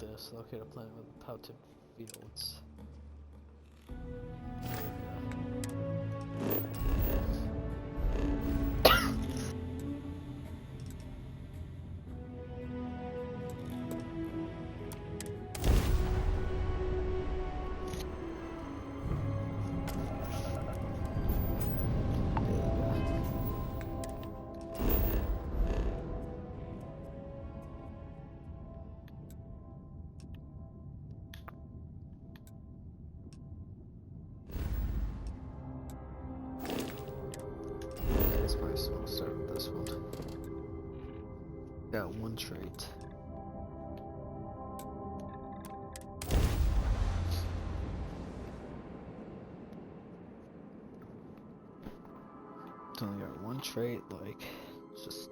this. Locate a planet with pouted fields. We'll start with this one. Got one trait. It's only got one trait, like, it's just...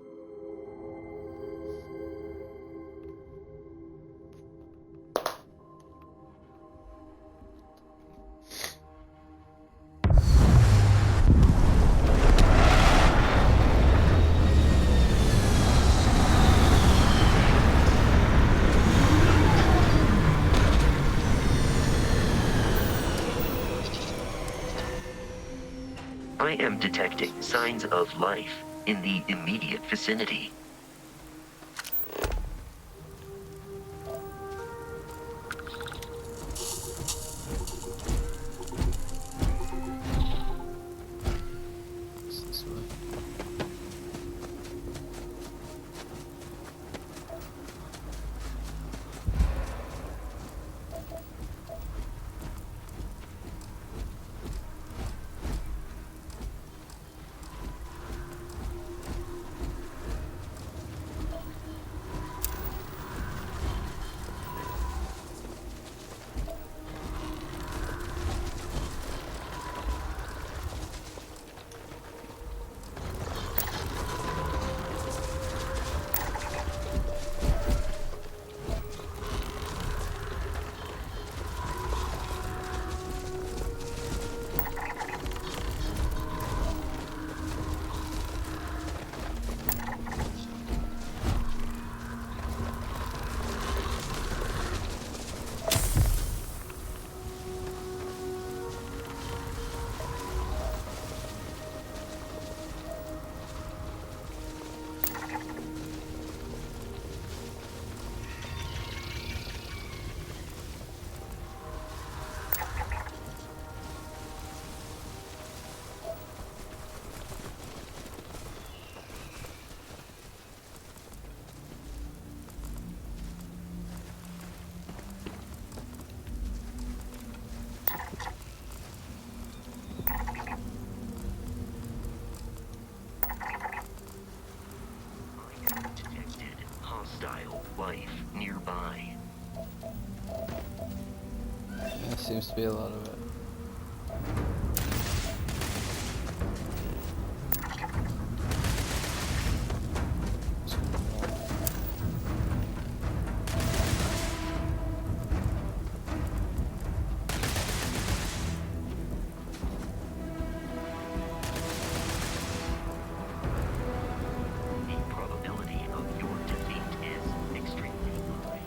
I am detecting signs of life in the immediate vicinity. It's this way. Detected hostile life nearby. Yeah, seems to be a lot of it. The probability of your defeat is extremely high.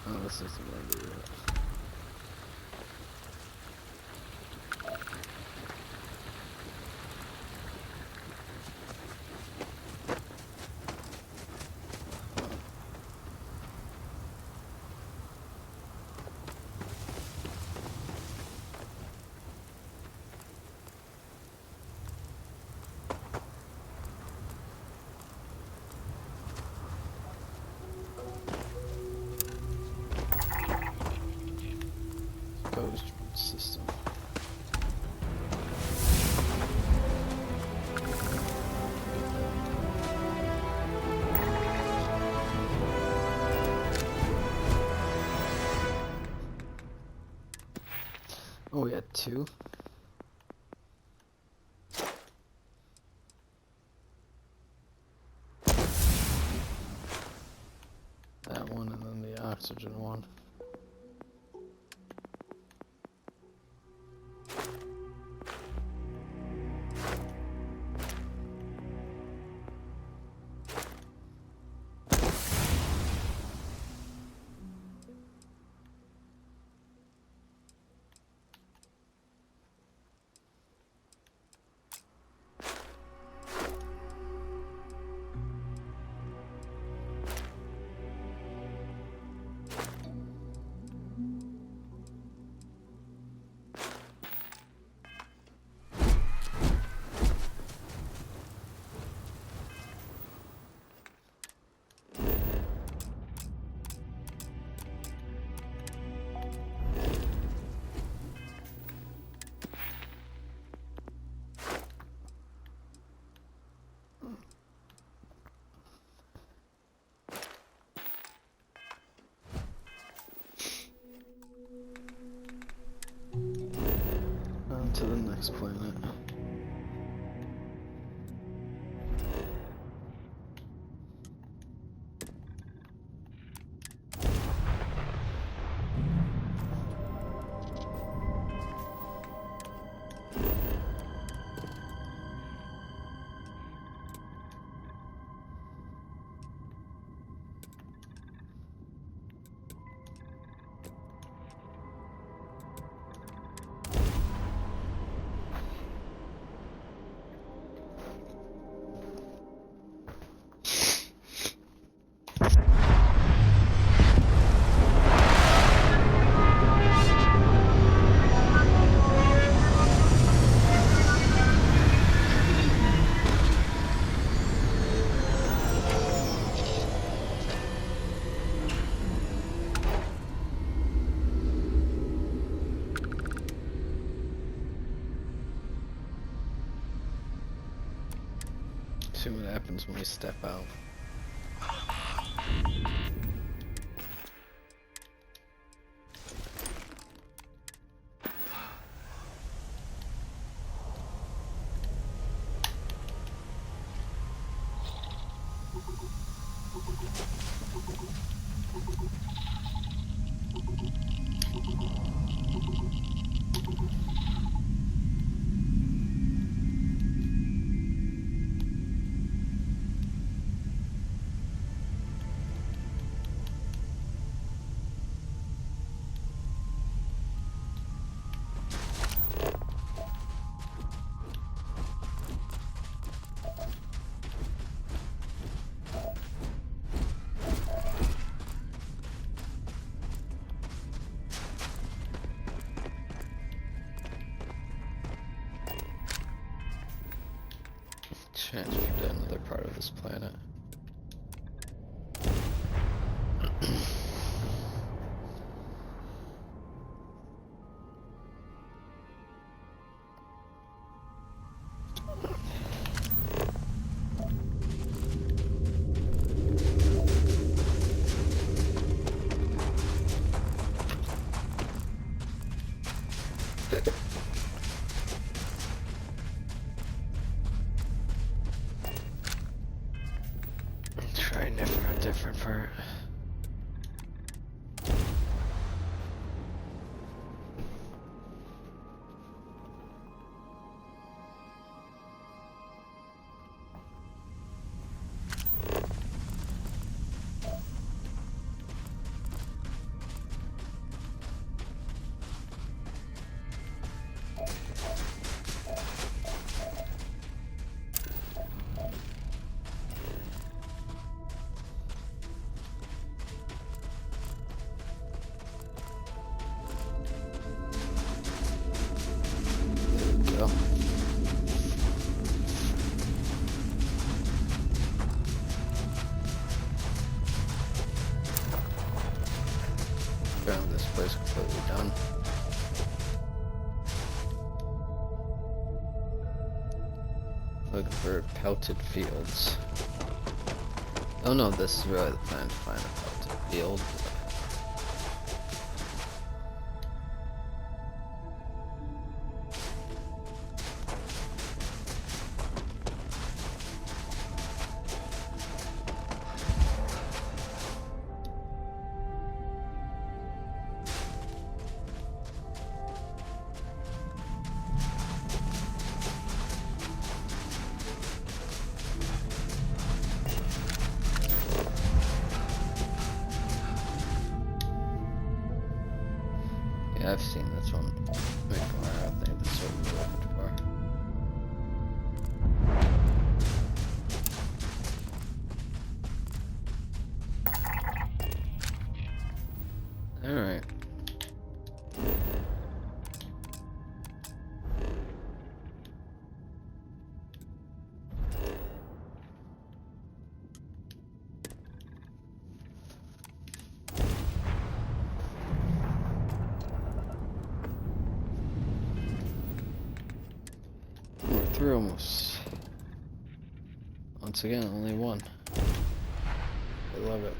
Oh, this is the way to do it. Oh, we had two? That one and then the oxygen one. On to the next planet. See what happens when we step out. Transferred to another part of this planet. Try a different part. Go. Found this place completely done. Looking for pelted fields. Oh no, this is really the plan to find a pelted field. Yeah, I've seen this one before. I think this is what we're looking for. Alright. We're through almost. Once again, only one. I love it.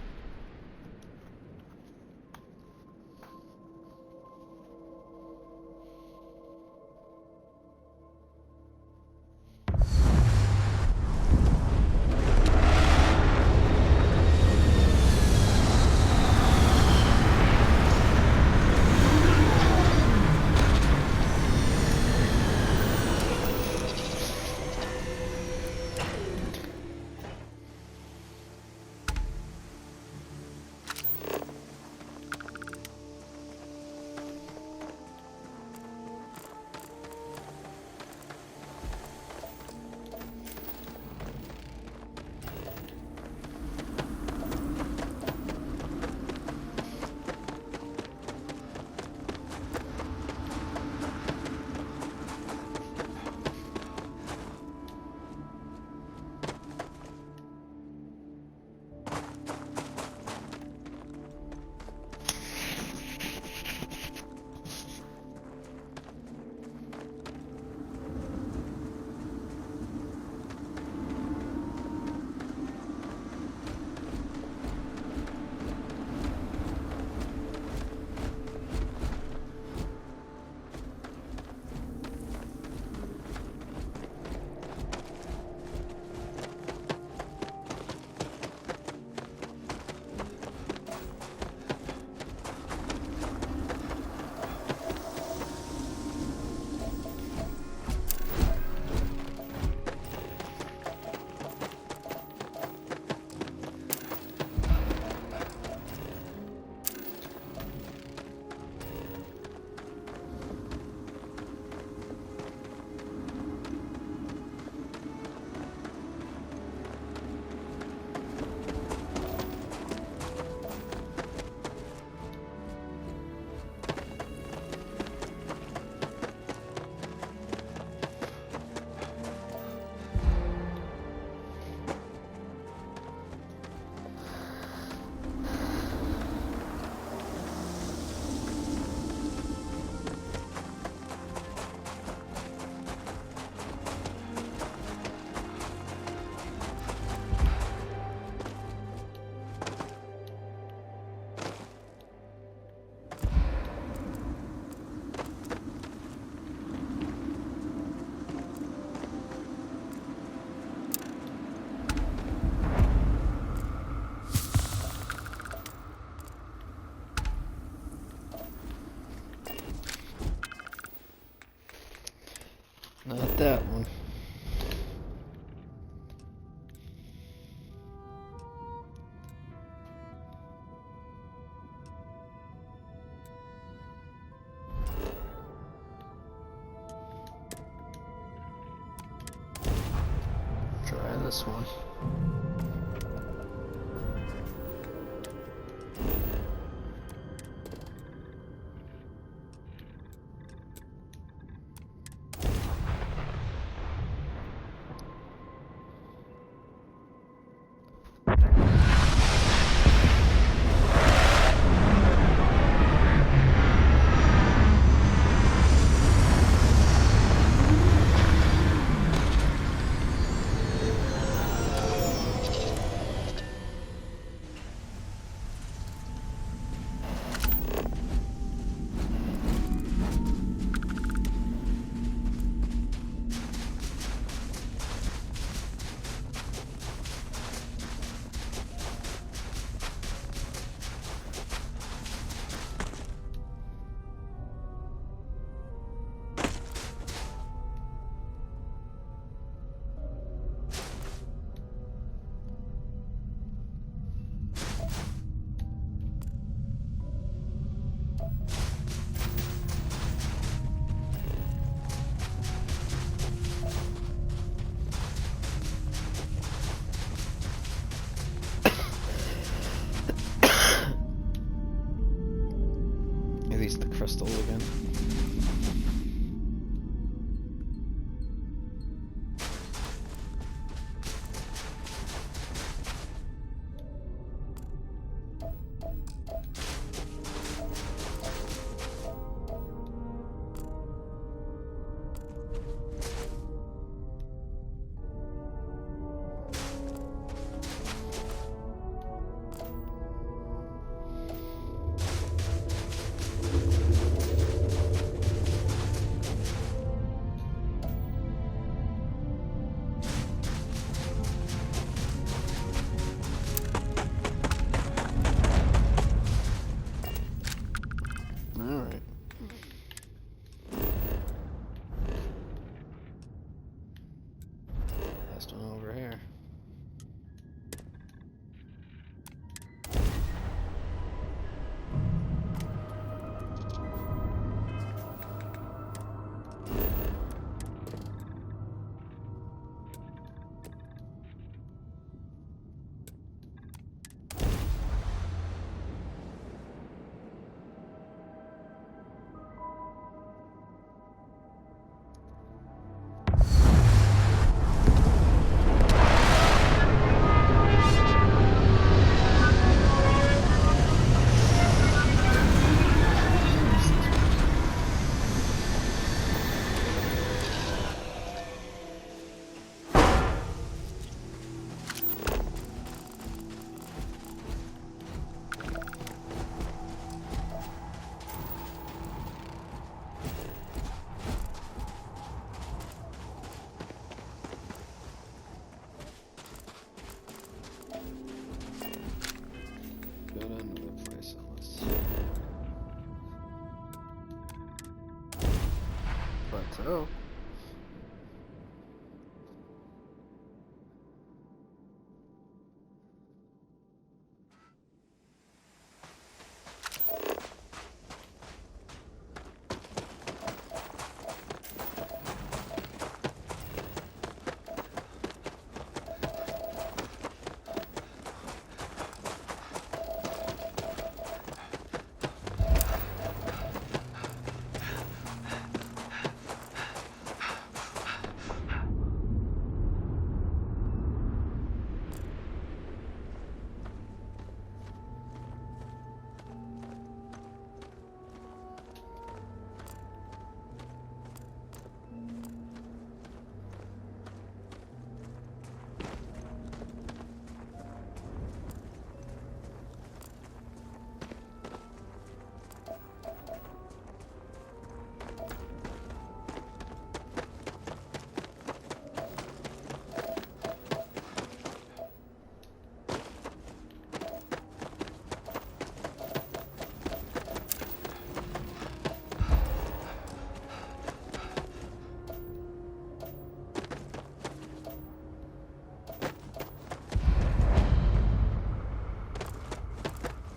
Not that one. Try this one. crystals again. Alright. Last one over here. Go to another place. Plateau.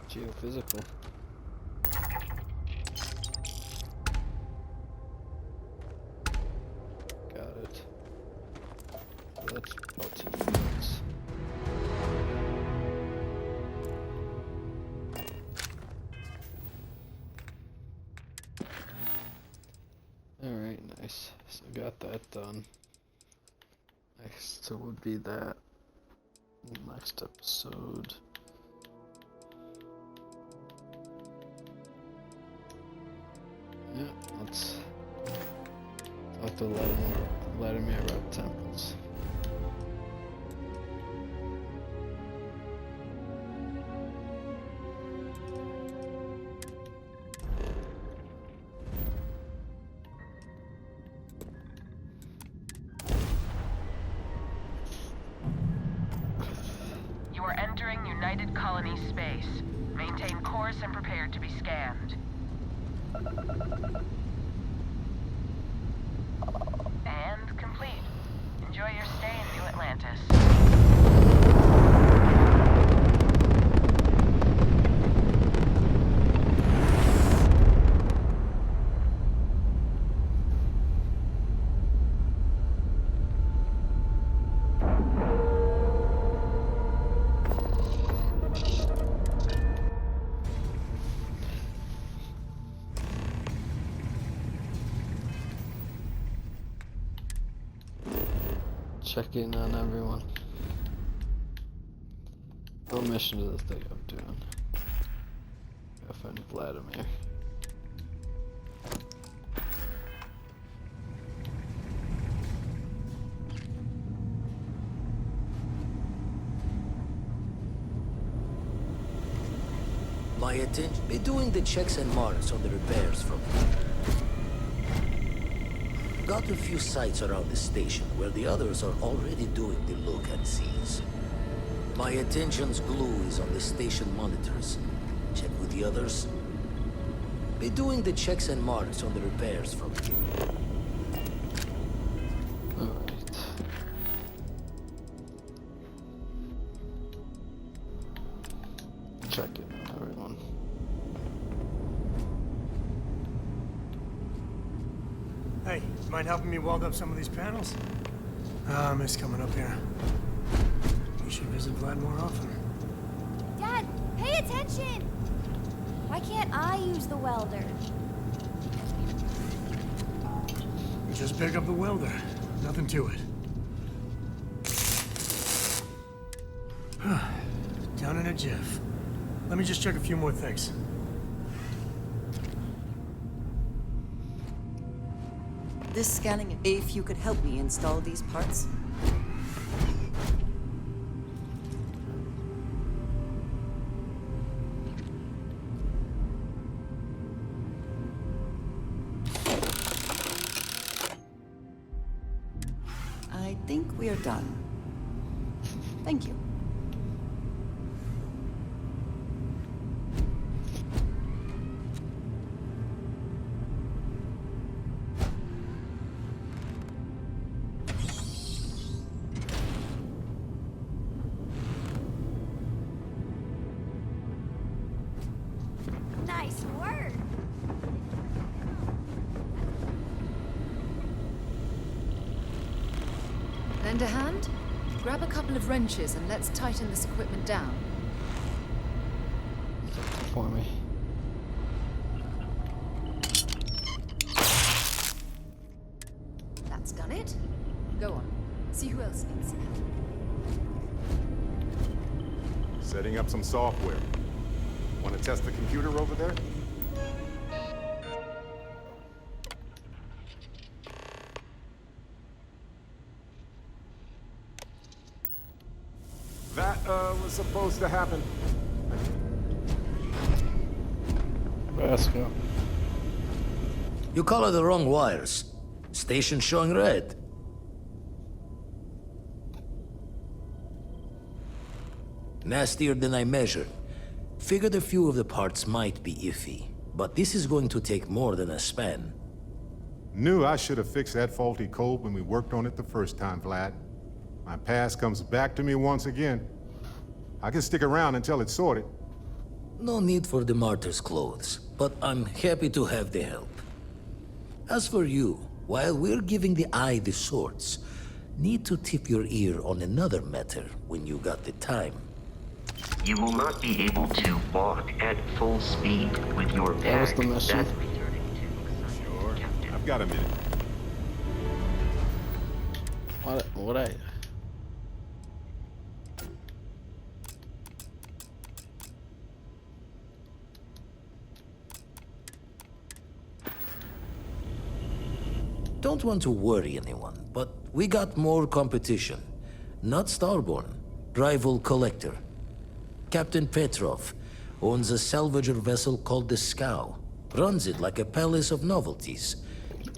Geophysical. Got it. That's melted fields. Alright, nice. So got that done. Next would be that next episode. Yeah, let's talk to Vladimir about temples. You are entering United Colony space. Maintain course and prepare to be scanned. And complete. Enjoy your stay in New Atlantis. checking on everyone. No mission to this thing I'm doing. Gotta find Vladimir. My attention. Be doing the checks and marks on the repairs from here. Got a few sites around the station where the others are already doing the look and sees. My attention's glue is on the station monitors. Check with the others. Be doing the checks and marks on the repairs from here. Alright. Checking on everyone. Hey, mind helping me weld up some of these panels? I miss coming up here. You should visit Vlad more often. Dad, pay attention! Why can't I use the welder? Just pick up the welder. Nothing to it. Down in a jiff. Let me just check a few more things. This scanning, if you could help me install these parts. I think we are done. Thank you. Nice work! Lend a hand? Grab a couple of wrenches and let's tighten this equipment down. For me. That's done it. Go on. See who else needs it. Setting up some software. Want to test the computer over there? That, was supposed to happen. Let's go. You color the wrong wires. Station showing red. Nastier than I measured. Figured a few of the parts might be iffy, but this is going to take more than a span. Knew I should have fixed that faulty code when we worked on it the first time, Vlad. My past comes back to me once again. I can stick around until it's sorted. No need for the martyr's clothes, but I'm happy to have the help. As for you, while we're giving the eye the swords, need to tip your ear on another matter when you got the time. You will not be able to walk at full speed with your That was pack. the mission. Sure. I've got a minute. What I... Don't want to worry anyone, but we got more competition. Not Starborn, rival collector. Captain Petrov owns a salvager vessel called the Scow. Runs it like a palace of novelties.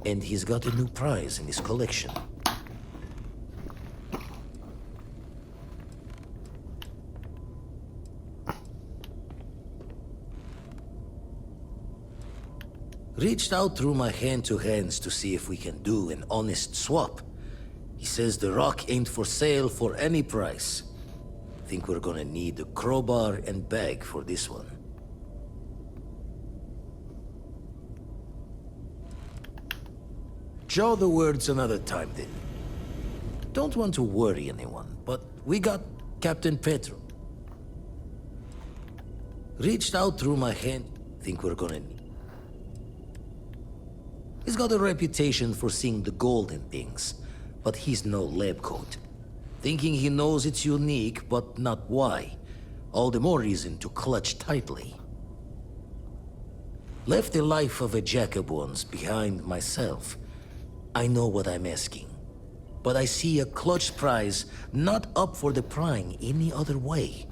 And he's got a new prize in his collection. Reached out through my hand-to-hands to see if we can do an honest swap. He says the rock ain't for sale for any price. Think we're gonna need a crowbar and bag for this one. Show the words another time then. Don't want to worry anyone, but we got Captain Petro. Reached out through my hand. Think we're gonna need. He's got a reputation for seeing the gold in things, but he's no lab coat. thinking he knows it's unique, but not why. All the more reason to clutch tightly. Left the life of a Jacobons behind myself. I know what I'm asking. But I see a clutch prize not up for the prying any other way.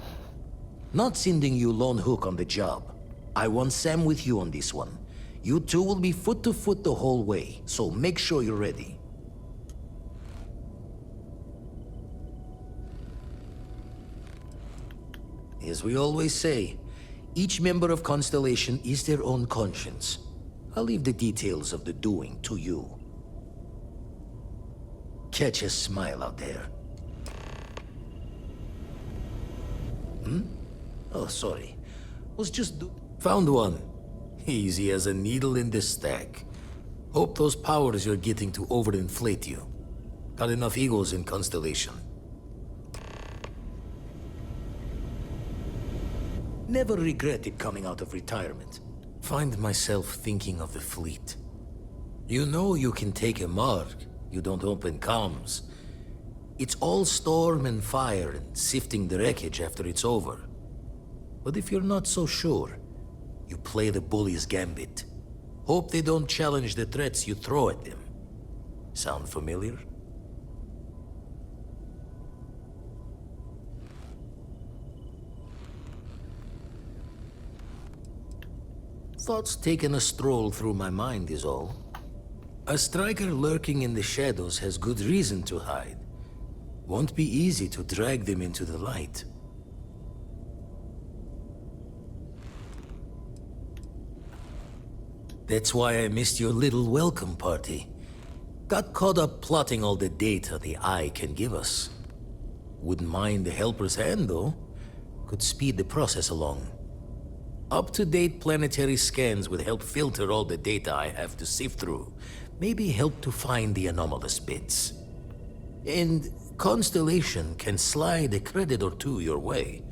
Not sending you lone hook on the job. I want Sam with you on this one. You two will be foot to foot the whole way, so make sure you're ready. As we always say, each member of Constellation is their own conscience. I'll leave the details of the doing to you. Catch a smile out there. Oh, sorry. Was just found one. Easy as a needle in the stack. Hope those powers you're getting to overinflate you. Got enough egos in Constellation. Never regretted coming out of retirement. Find myself thinking of the fleet. You know you can take a mark. You don't open comms. It's all storm and fire and sifting the wreckage after it's over. But if you're not so sure, you play the bully's gambit. Hope they don't challenge the threats you throw at them. Sound familiar? Thoughts taking a stroll through my mind is all. A striker lurking in the shadows has good reason to hide. Won't be easy to drag them into the light. That's why I missed your little welcome party. Got caught up plotting all the data the Eye can give us. Wouldn't mind a helper's hand, though. Could speed the process along. Up-to-date planetary scans would help filter all the data I have to sift through. Maybe help to find the anomalous bits. And Constellation can slide a credit or two your way.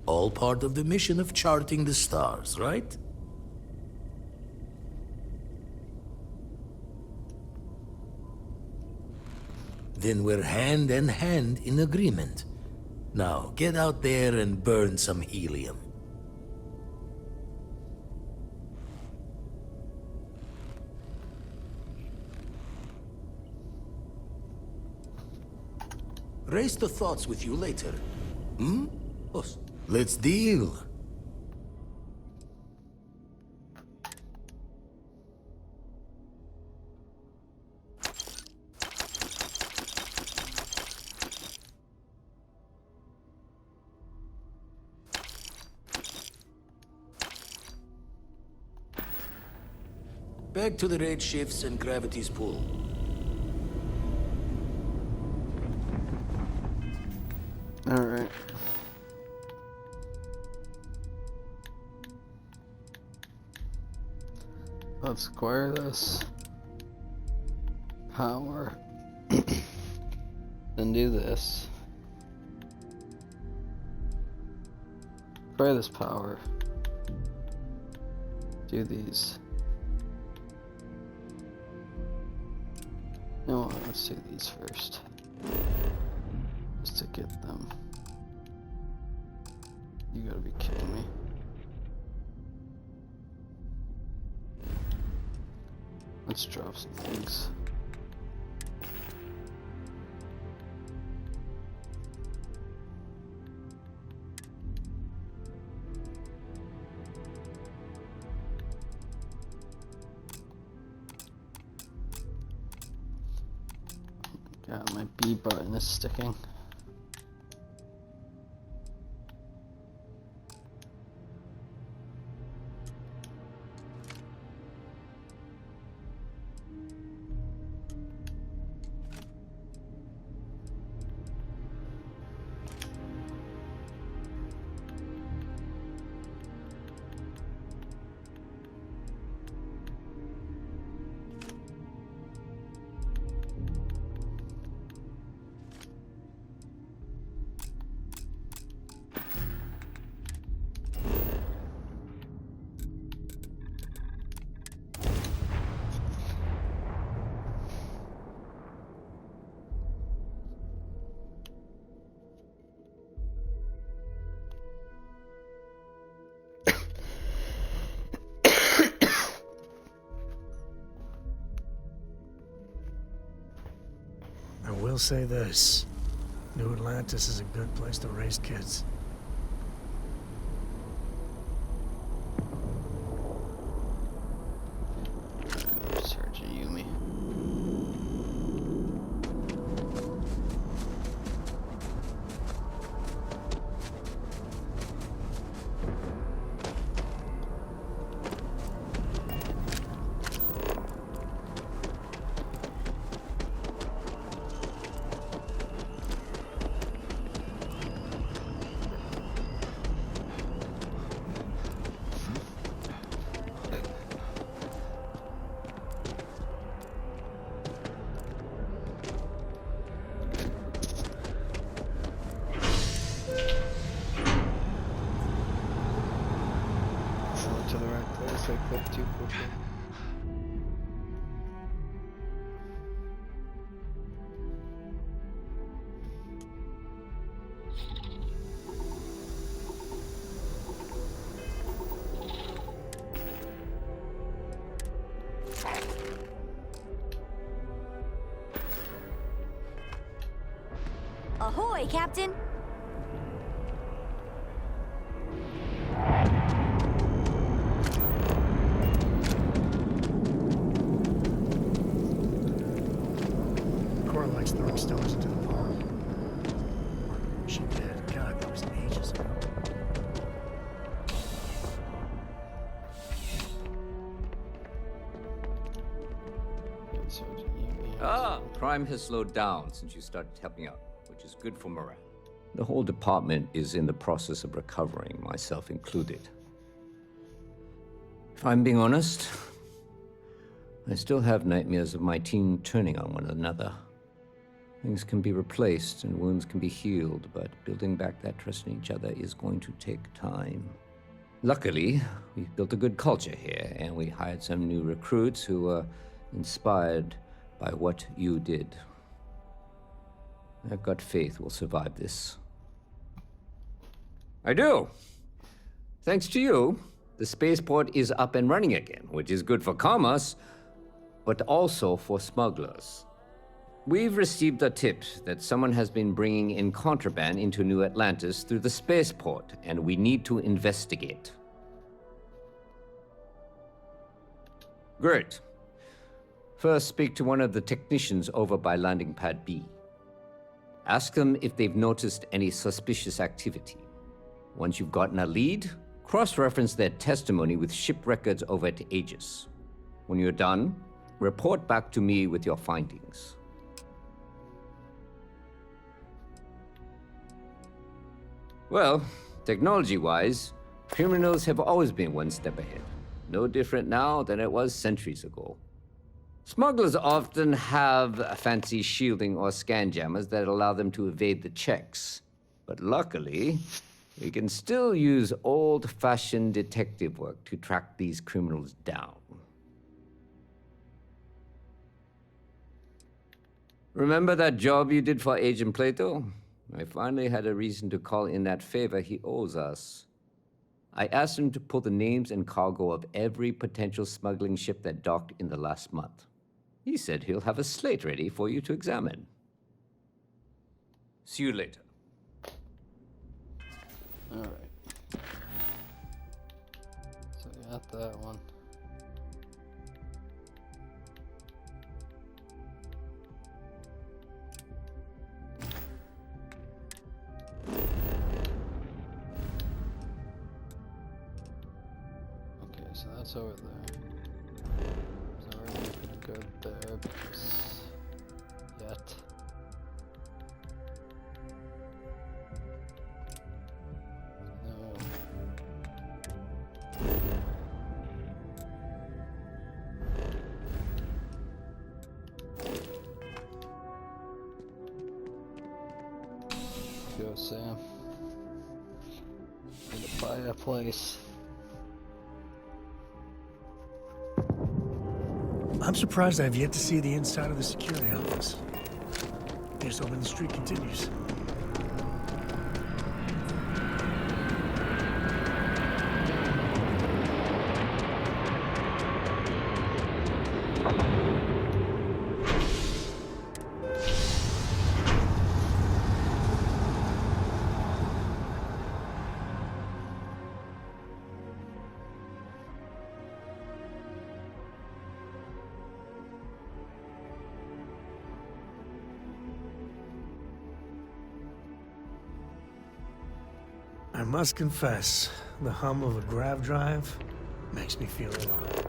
All part of the mission of charting the stars, right? Then we're hand in hand in agreement. Now, get out there and burn some helium. Raise the thoughts with you later. Oh, let's deal. Back to the rate shifts and gravity's pull. Alright. Let's acquire this. Power. Then do this. Acquire this power. Do these. No, let's do these first. Just to get them. You gotta be kidding me. Let's drop some things. God, my B button is sticking. will say this. New Atlantis is a good place to raise kids. Sergeant Yumi. To the right place, I clicked too quickly. Ahoy, Captain! Cora likes throwing stones into the pond. She did. God, that was ages ago. Sergeant Yumi. Ah, crime has slowed down since you started helping out, which is good for morale. The whole department is in the process of recovering, myself included. If I'm being honest, I still have nightmares of my team turning on one another. Things can be replaced and wounds can be healed, but building back that trust in each other is going to take time. Luckily, we've built a good culture here, and we hired some new recruits who were inspired by what you did. I've got faith we'll survive this. I do. Thanks to you, the spaceport is up and running again, which is good for commerce, but also for smugglers. We've received a tip that someone has been bringing in contraband into New Atlantis through the spaceport, and we need to investigate. Great. First, speak to one of the technicians over by Landing Pad B. Ask them if they've noticed any suspicious activity. Once you've gotten a lead, cross-reference their testimony with ship records over at Aegis. When you're done, report back to me with your findings. Well, technology-wise, criminals have always been one step ahead. No different now than it was centuries ago. Smugglers often have fancy shielding or scan jammers that allow them to evade the checks. But luckily, we can still use old-fashioned detective work to track these criminals down. Remember that job you did for Agent Plato? I finally had a reason to call in that favor he owes us. I asked him to pull the names and cargo of every potential smuggling ship that docked in the last month. He said he'll have a slate ready for you to examine. See you later. Alright. So we got that one. Okay, so that's over there. So we're not gonna go there because yet. No. Go, Sam. Need to buy a place. I'm surprised I've yet to see the inside of the security office. Just hoping the streak continues. must confess, the hum of a grav drive makes me feel alive.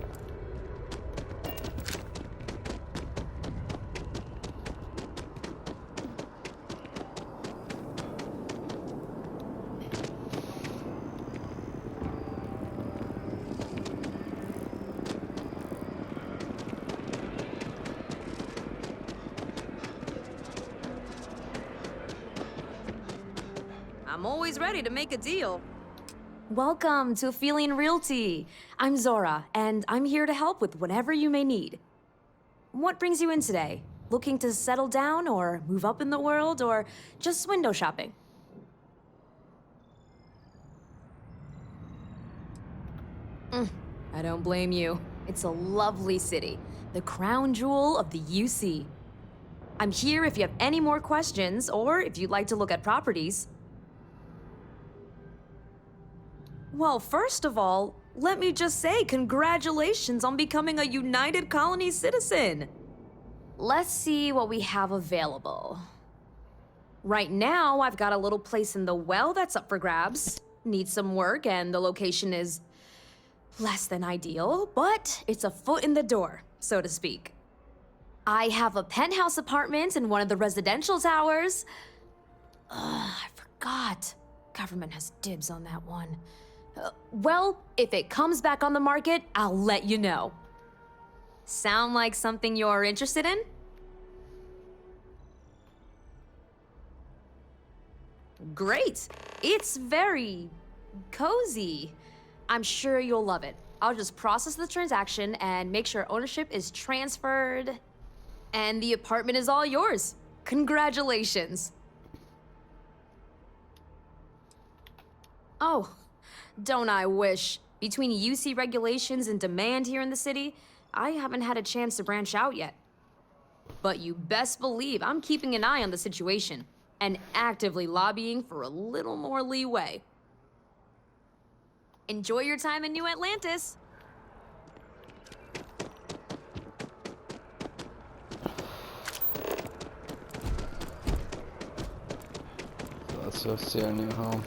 I'm always ready to make a deal. Welcome to Feeling Realty. I'm Zora, and I'm here to help with whatever you may need. What brings you in today? Looking to settle down, or move up in the world, or just window shopping? I don't blame you. It's a lovely city, the crown jewel of the UC. I'm here if you have any more questions, or if you'd like to look at properties. Well, first of all, let me just say congratulations on becoming a United Colony citizen. Let's see what we have available. Right now, I've got a little place in the well that's up for grabs. Needs some work, and the location is less than ideal, but it's a foot in the door, so to speak. I have a penthouse apartment in one of the residential towers. I forgot. Government has dibs on that one. Well, if it comes back on the market, I'll let you know. Sound like something you're interested in? Great. It's very cozy. I'm sure you'll love it. I'll just process the transaction and make sure ownership is transferred. And the apartment is all yours. Congratulations. Oh. Don't I wish? Between UC regulations and demand here in the city, I haven't had a chance to branch out yet. But you best believe I'm keeping an eye on the situation and actively lobbying for a little more leeway. Enjoy your time in New Atlantis. So let's go see our new home.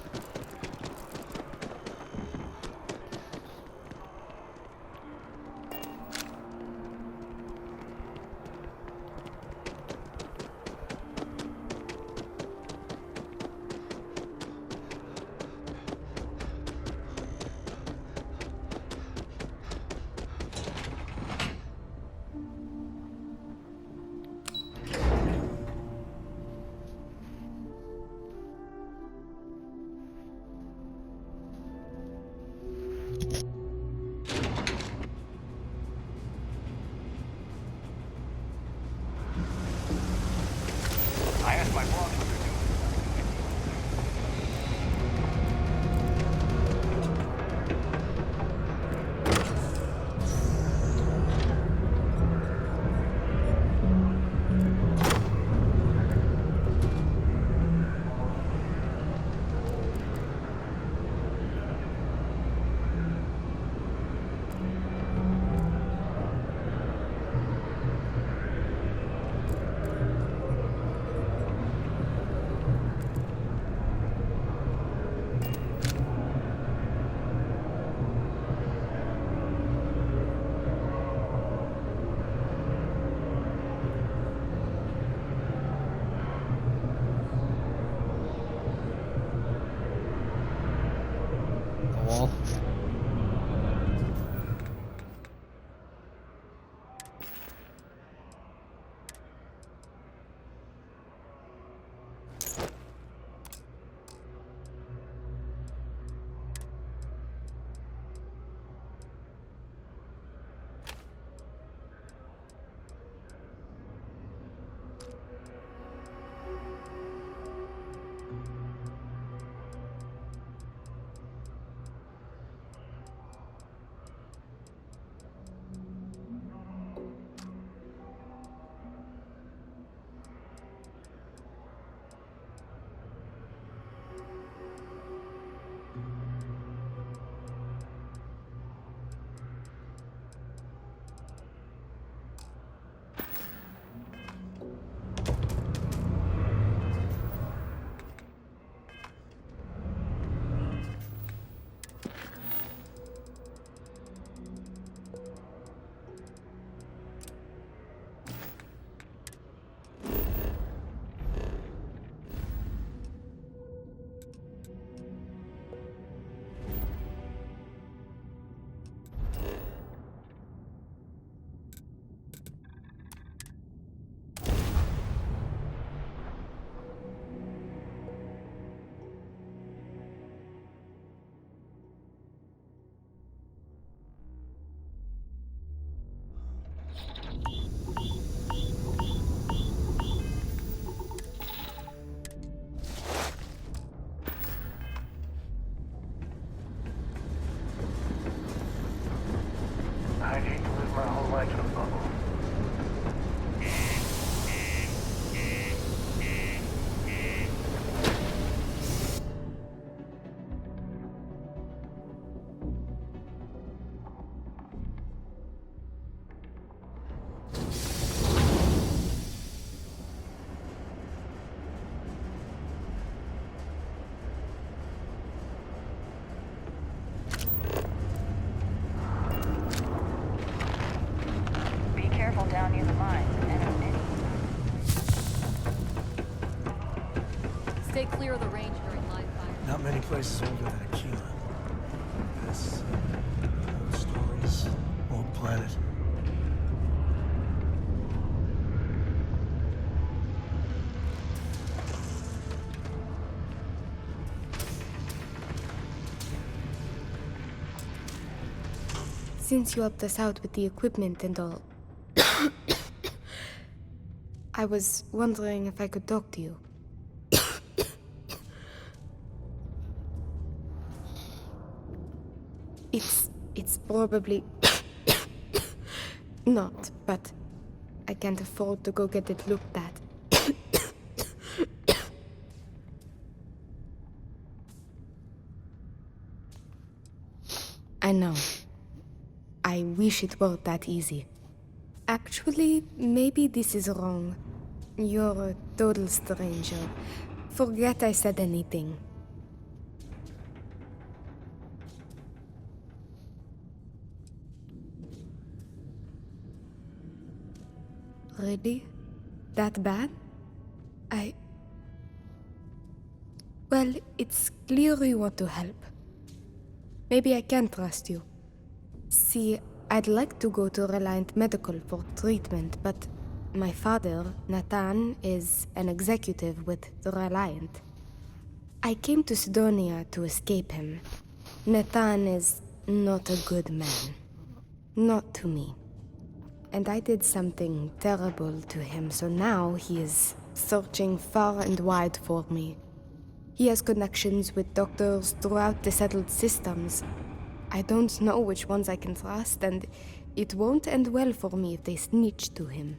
like a bubble. Be careful down near the mines. Stay clear of the range during live fire. Not many places older than Aquila. This, old stories, old planet. Since you helped us out with the equipment and all, I was wondering if I could talk to you. It's probably not, but I can't afford to go get it looked at. I know. I wish it were that easy. Actually, maybe this is wrong. You're a total stranger. Forget I said anything. Really? That bad? Well, it's clear you want to help. Maybe I can trust you. See, I'd like to go to Reliant Medical for treatment, but my father, Nathan, is an executive with the Reliant. I came to Sidonia to escape him. Nathan is not a good man. Not to me. And I did something terrible to him, so now he is searching far and wide for me. He has connections with doctors throughout the settled systems. I don't know which ones I can trust, and it won't end well for me if they snitch to him.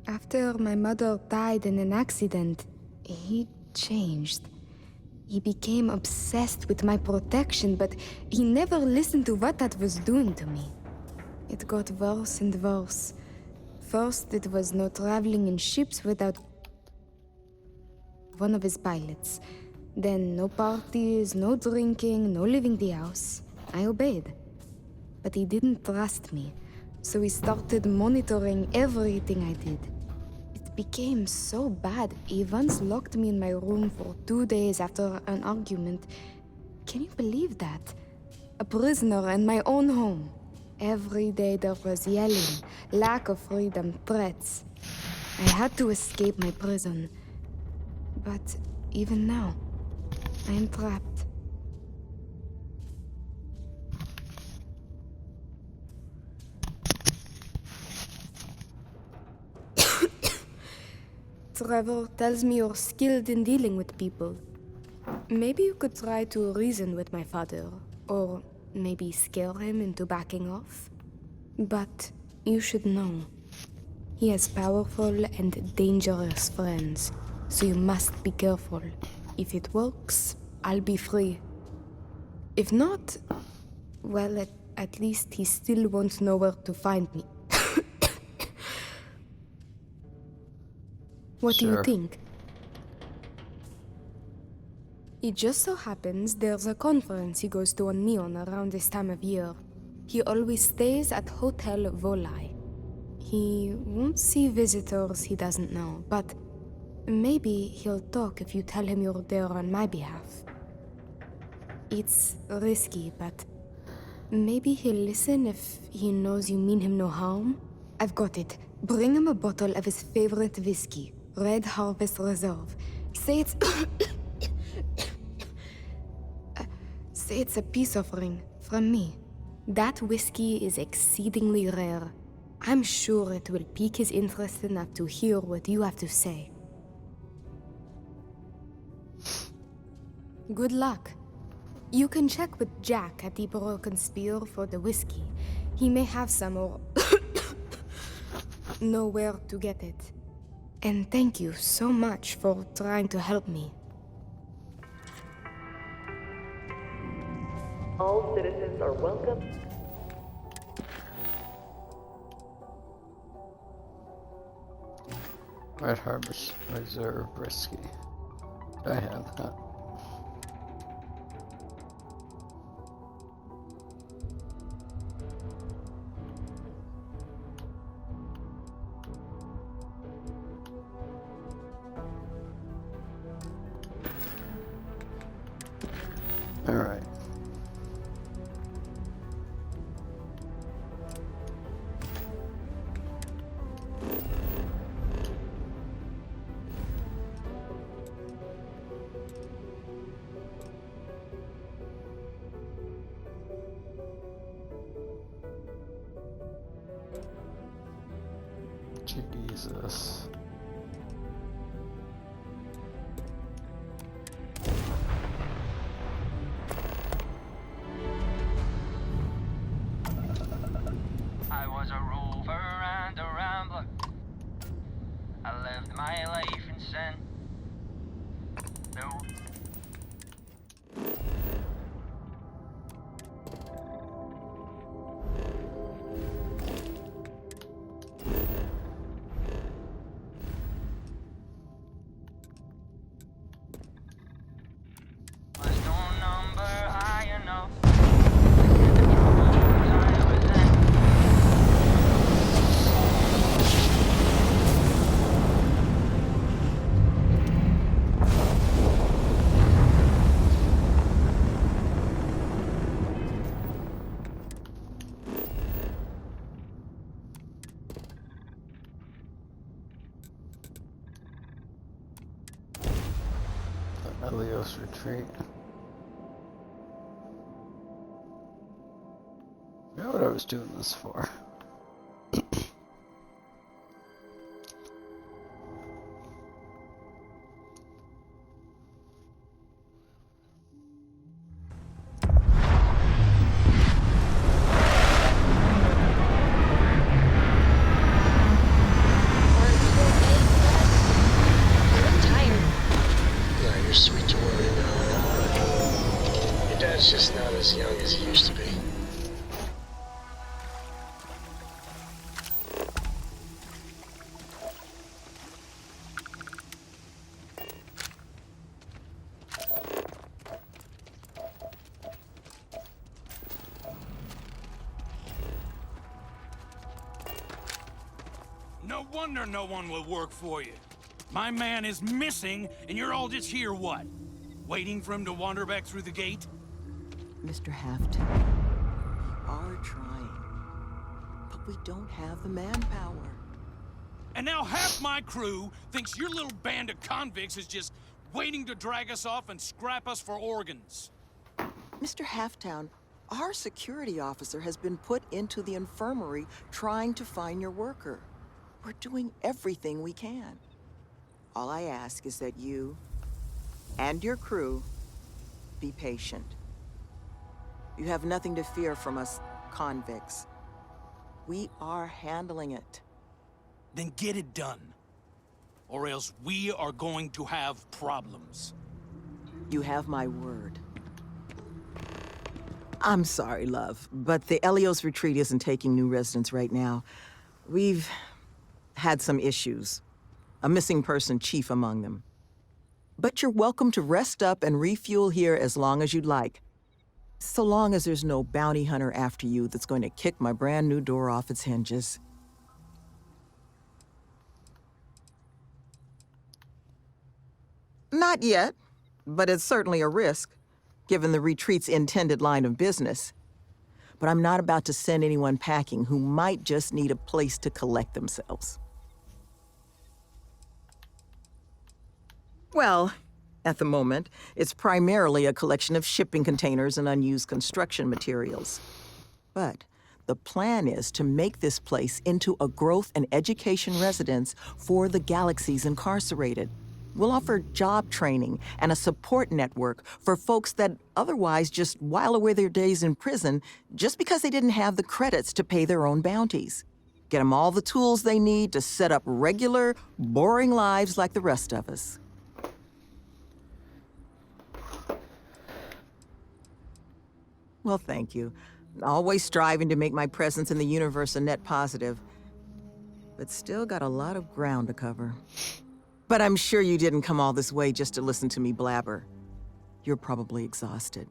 After my mother died in an accident, he changed. He became obsessed with my protection, but he never listened to what that was doing to me. It got worse and worse. First, it was no traveling in ships without one of his pilots. Then no parties, no drinking, no leaving the house. I obeyed. But he didn't trust me, so he started monitoring everything I did. It became so bad, he once locked me in my room for 2 days after an argument. Can you believe that? A prisoner in my own home. Every day there was yelling, lack of freedom, threats. I had to escape my prison. But even now, I am trapped. Trevor tells me you're skilled in dealing with people. Maybe you could try to reason with my father, or maybe scare him into backing off. But you should know, he has powerful and dangerous friends, so you must be careful. If it works, I'll be free. If not, well, at least he still won't know where to find me. What do you think? It just so happens there's a conference he goes to on Neon around this time of year. He always stays at Hotel Volai. He won't see visitors he doesn't know, but maybe he'll talk if you tell him you're there on my behalf. It's risky, but maybe he'll listen if he knows you mean him no harm. I've got it. Bring him a bottle of his favorite whiskey, Red Harvest Reserve. Say it's... say it's a peace offering from me. That whiskey is exceedingly rare. I'm sure it will pique his interest enough to hear what you have to say. Good luck. You can check with Jack at the Broken Spear for the whiskey. He may have some or know where to get it. And thank you so much for trying to help me. All citizens are welcome. Red Harbor Reserve Whiskey. I have that. All right. Jesus. I was a rover and a rambler. I lived my life in sin. No. Was no number high enough. Helios retreat. I forgot what I was doing this for. You're sweet to worry now. Your dad's just not as young as he used to be. No wonder no one will work for you. My man is missing, and you're all just here, what? Waiting for him to wander back through the gate? Mr. Haft, we are trying, but we don't have the manpower. And now half my crew thinks your little band of convicts is just waiting to drag us off and scrap us for organs. Mr. Halftown, our security officer has been put into the infirmary trying to find your worker. We're doing everything we can. All I ask is that you and your crew be patient. You have nothing to fear from us convicts. We are handling it. Then get it done. Or else we are going to have problems. You have my word. I'm sorry, love, but the Helios retreat isn't taking new residents right now. We've had some issues. A missing person chief among them. But you're welcome to rest up and refuel here as long as you'd like. So long as there's no bounty hunter after you that's going to kick my brand new door off its hinges. Not yet, but it's certainly a risk, given the retreat's intended line of business. But I'm not about to send anyone packing who might just need a place to collect themselves. Well, at the moment, it's primarily a collection of shipping containers and unused construction materials. But the plan is to make this place into a growth and education residence for the galaxy's incarcerated. We'll offer job training and a support network for folks that otherwise just while away their days in prison just because they didn't have the credits to pay their own bounties. Get them all the tools they need to set up regular, boring lives like the rest of us. Well, thank you. Always striving to make my presence in the universe a net positive. But still got a lot of ground to cover. But I'm sure you didn't come all this way just to listen to me blabber. You're probably exhausted.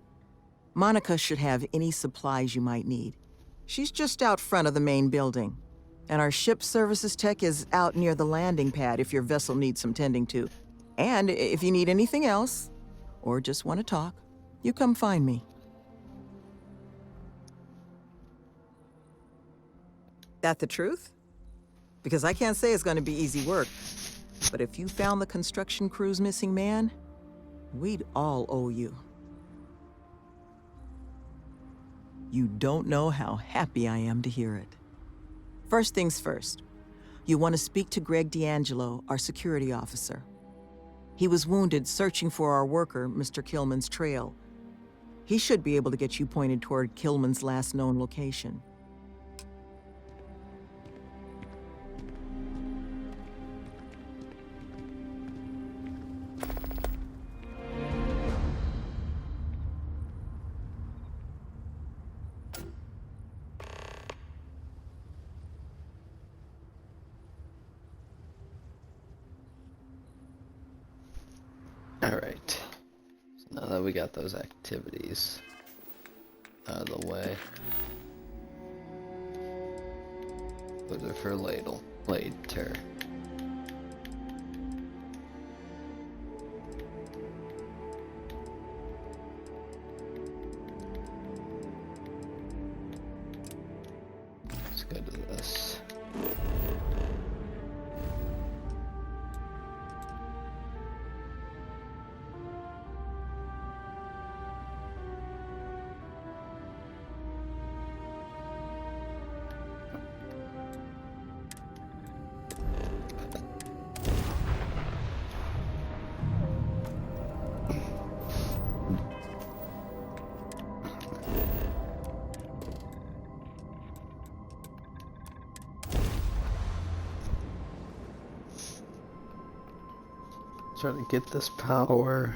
Monica should have any supplies you might need. She's just out front of the main building. And our ship services tech is out near the landing pad if your vessel needs some tending to. And if you need anything else, or just want to talk, you come find me. That the truth? Because I can't say it's going to be easy work. But if you found the construction crew's missing man, we'd all owe you. You don't know how happy I am to hear it. First things first, you want to speak to Greg D'Angelo, our security officer. He was wounded searching for our worker, Mr. Killman's trail. He should be able to get you pointed toward Killman's last known location. Alright. So now that we got those activities out of the way. Those are for later. Let's go to this. Trying to get this power.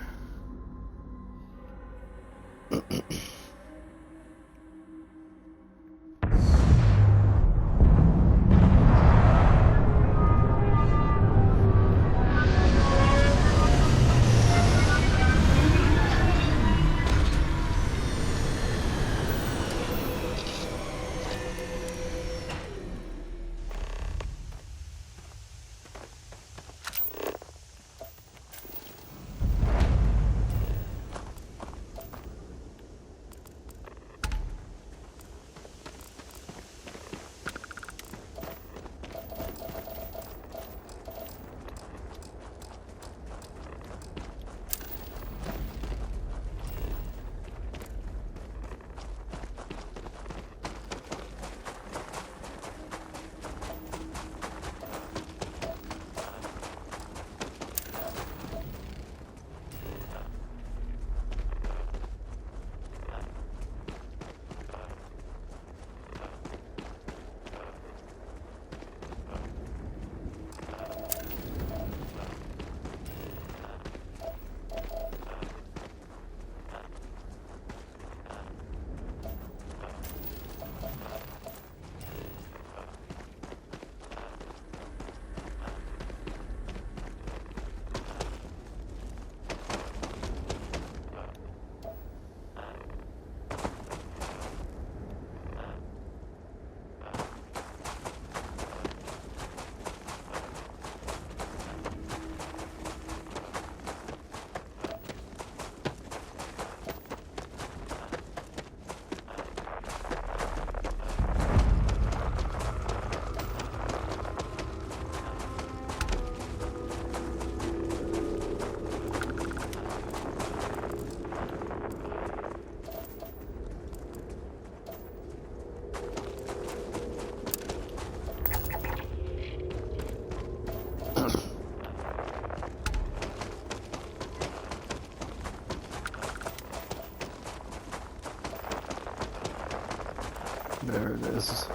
There it is.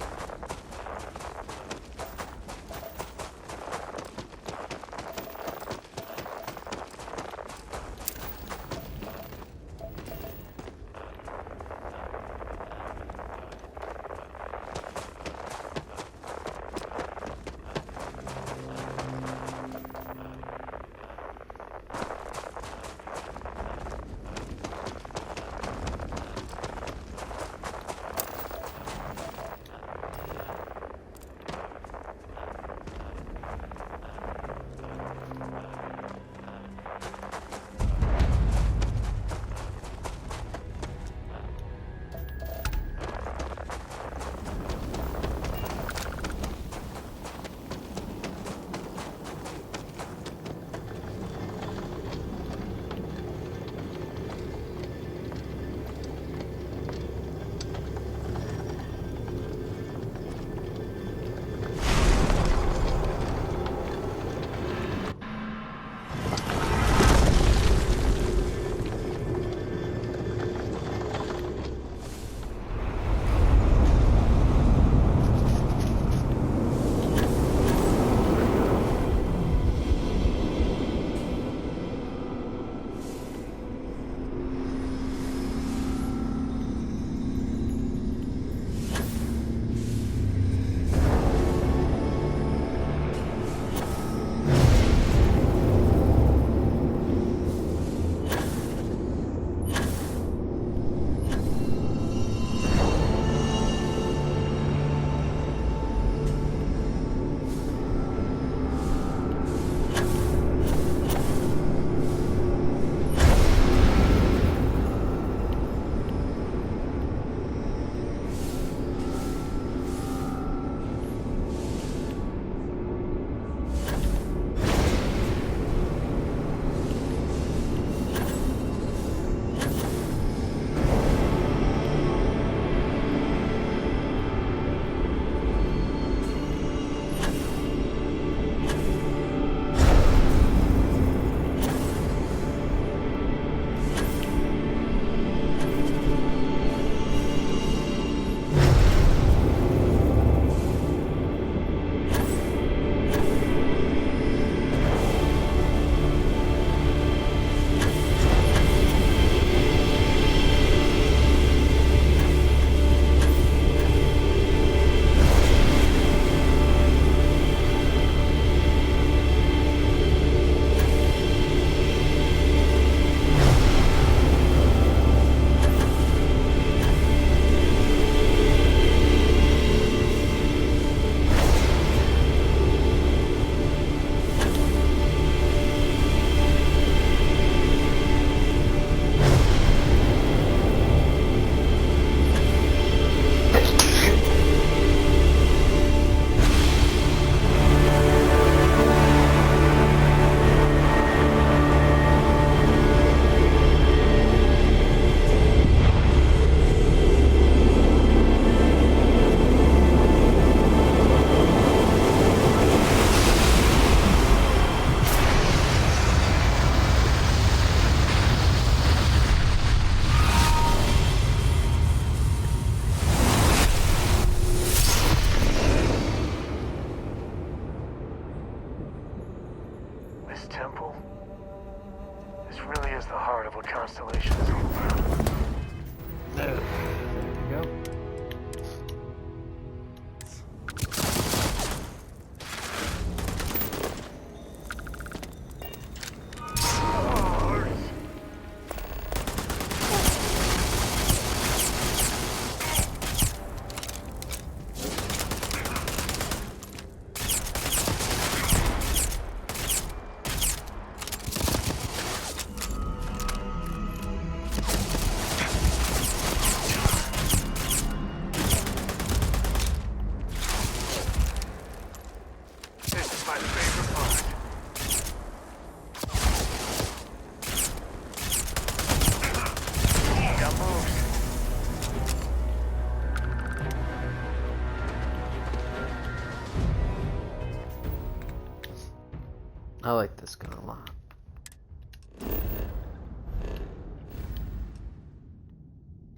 I like this gun a lot.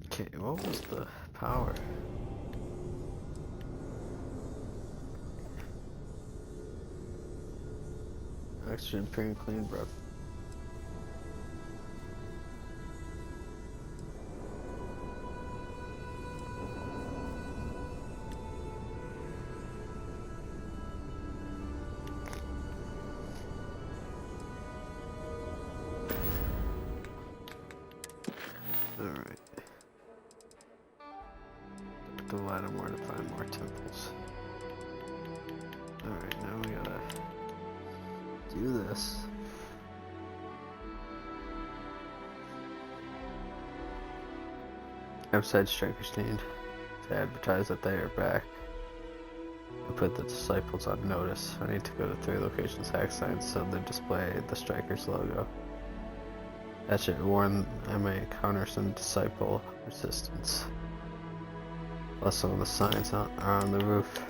Okay, what was the power? Oxygen, pure and clean, bro. Alright. Look at the ladder more to find more temples. Alright, now we gotta do this. Outside strikers need to advertise that they are back and put the disciples on notice. I need to go to 3 locations, hack signs, so they display the strikers logo. That should warn I may encounter some disciple resistance. Plus some of the signs are on the roof.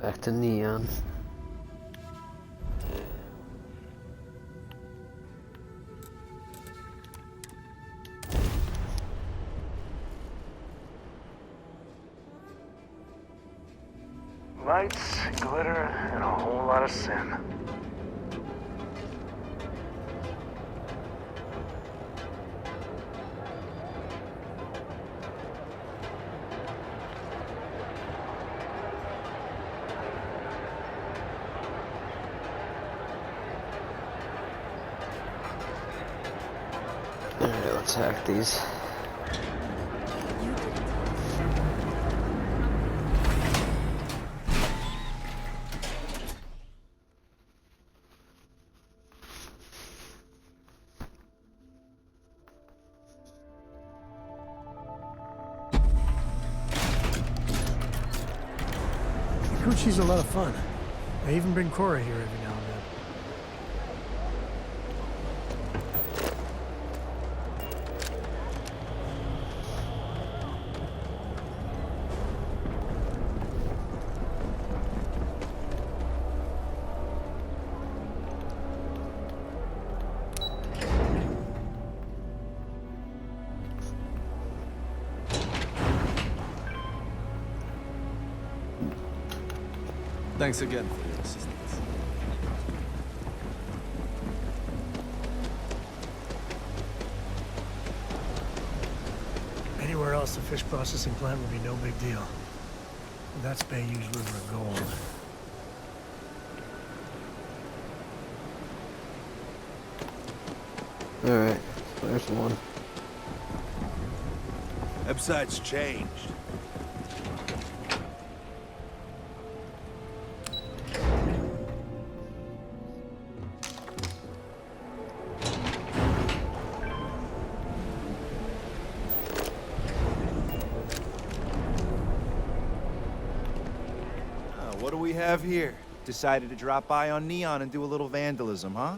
Back to Neon. Lights, glitter, and a whole lot of sin. Alright, let's hack these. Coochie's a lot of fun. I even bring Cora here every now and then. Thanks again for your assistance. Anywhere else, the fish processing plant would be no big deal. That's Bayou's River of Gold. Alright, there's one. Website's changed. What do we have here? Decided to drop by on Neon and do a little vandalism, huh?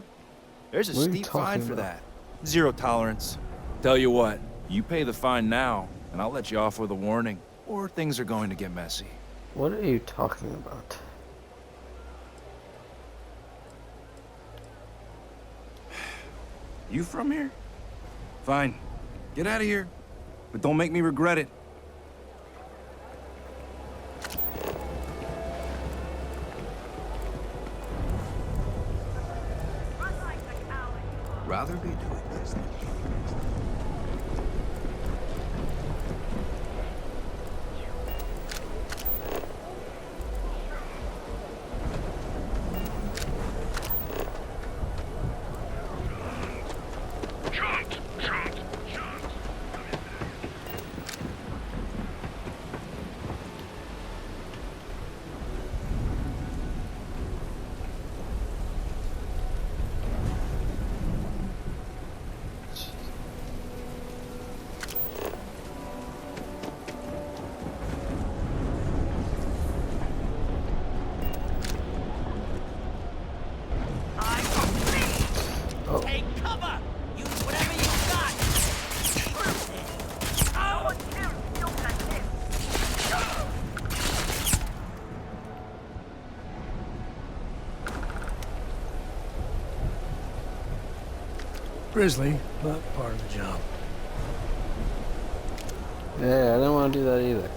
There's a steep fine for that. Zero tolerance. Tell you what, you pay the fine now, and I'll let you off with a warning, or things are going to get messy. What are you talking about? You from here? Fine. Get out of here. But don't make me regret it. Rather be doing this. Grisly, but part of the job. Yeah, I don't want to do that either.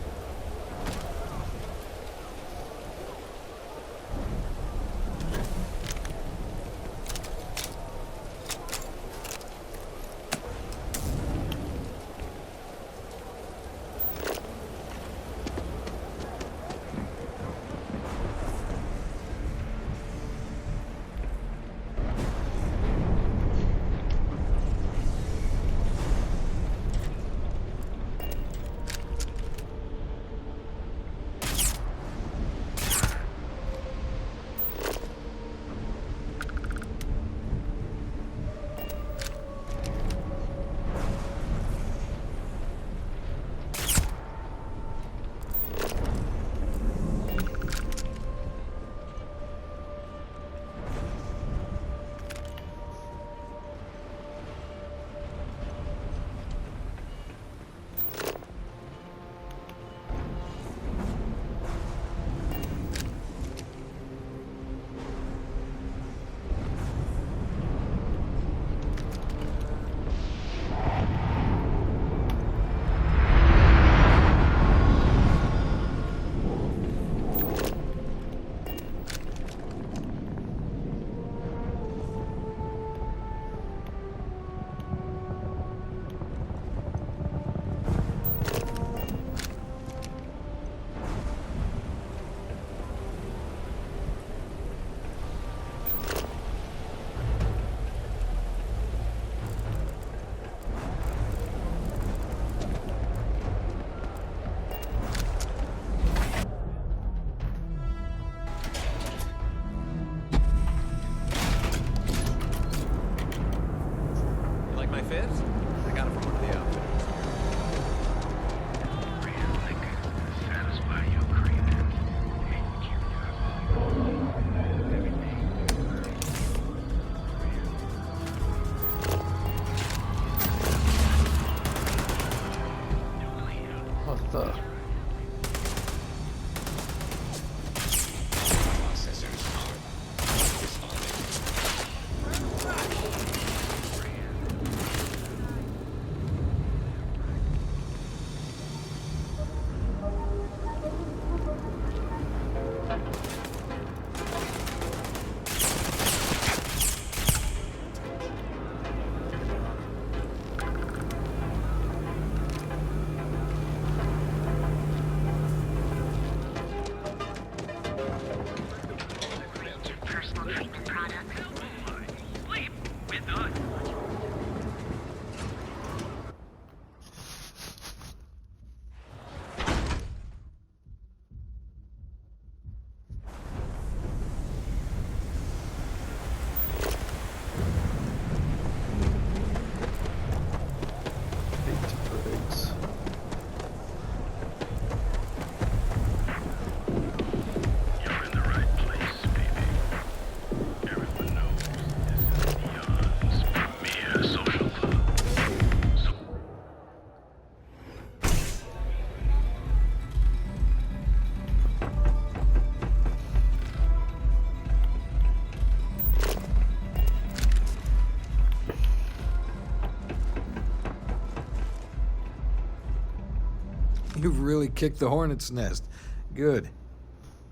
You've really kicked the hornet's nest. Good.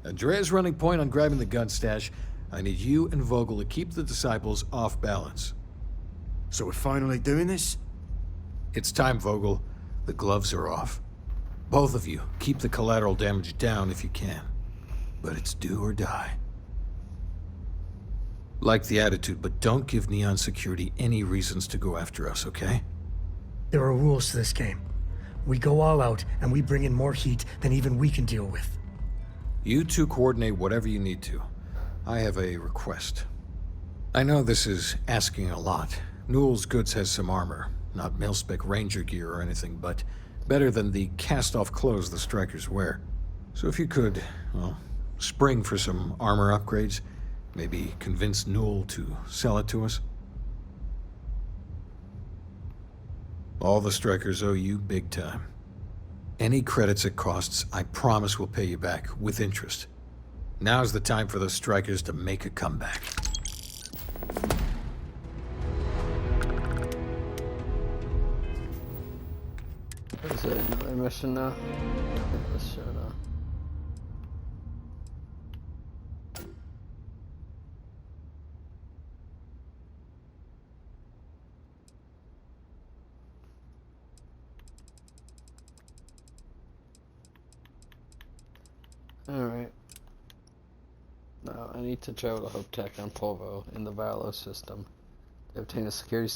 Andrea's running point on grabbing the gun stash. I need you and Vogel to keep the disciples off balance. So we're finally doing this? It's time, Vogel. The gloves are off. Both of you, keep the collateral damage down if you can. But it's do or die. Like the attitude, but don't give Neon Security any reasons to go after us, okay? There are rules to this game. We go all out, and we bring in more heat than even we can deal with. You two coordinate whatever you need to. I have a request. I know this is asking a lot. Newell's Goods has some armor. Not mil-spec ranger gear or anything, but better than the cast-off clothes the strikers wear. So if you could, well, spring for some armor upgrades, maybe convince Newell to sell it to us. All the strikers owe you big time. Any credits it costs, I promise we'll pay you back, with interest. Now's the time for the strikers to make a comeback. Is it another mission now? Let's show now. Alright. Now I need to travel to Hope Tech on Polvo in the Valo system to obtain a security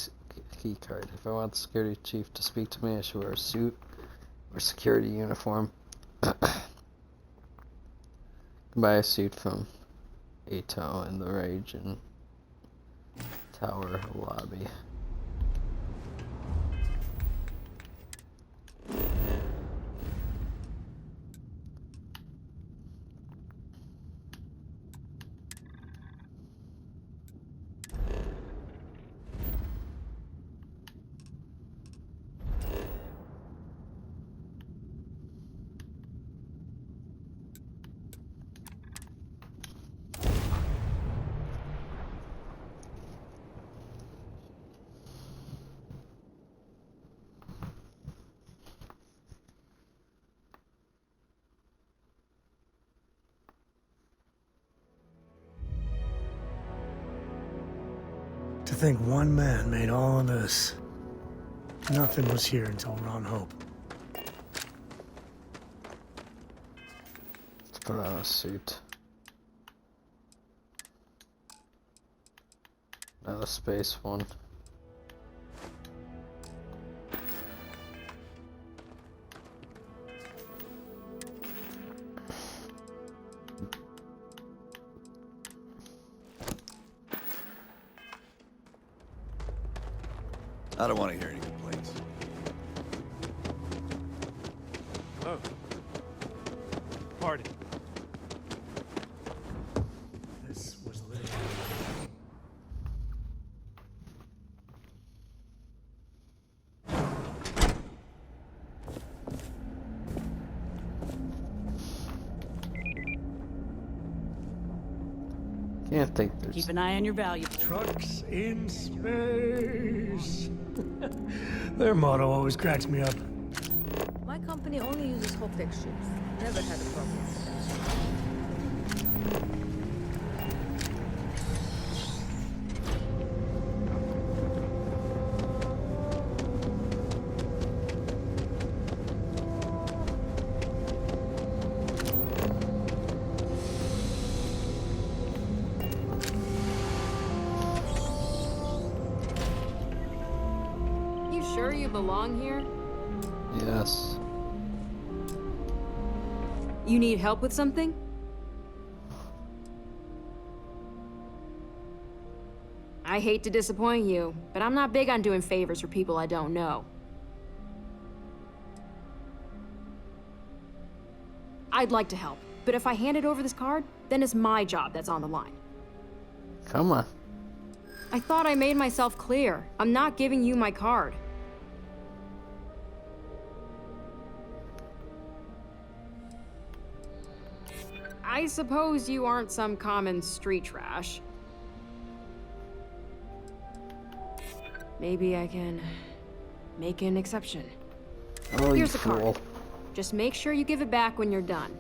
key card. If I want the security chief to speak to me, I should wear a suit or security uniform. Buy a suit from Ato in the Rage and Tower lobby. To think one man made all of this. Nothing was here until Ron Hope. Let's put on a suit. Not a space one. I don't want to hear any complaints. Oh. Pardon. This was lit. Can't think there's... Keep an eye on your valuables. Trucks in space. Their motto always cracks me up. My company only uses Hoptech ships. Never had a problem with that. Sure you belong here? Yes. You need help with something? I hate to disappoint you, but I'm not big on doing favors for people I don't know. I'd like to help, but if I handed over this card, then it's my job that's on the line. Come on. I thought I made myself clear. I'm not giving you my card. I suppose you aren't some common street trash. Maybe I can make an exception. Oh, here's the you fool. card. Just make sure you give it back when you're done.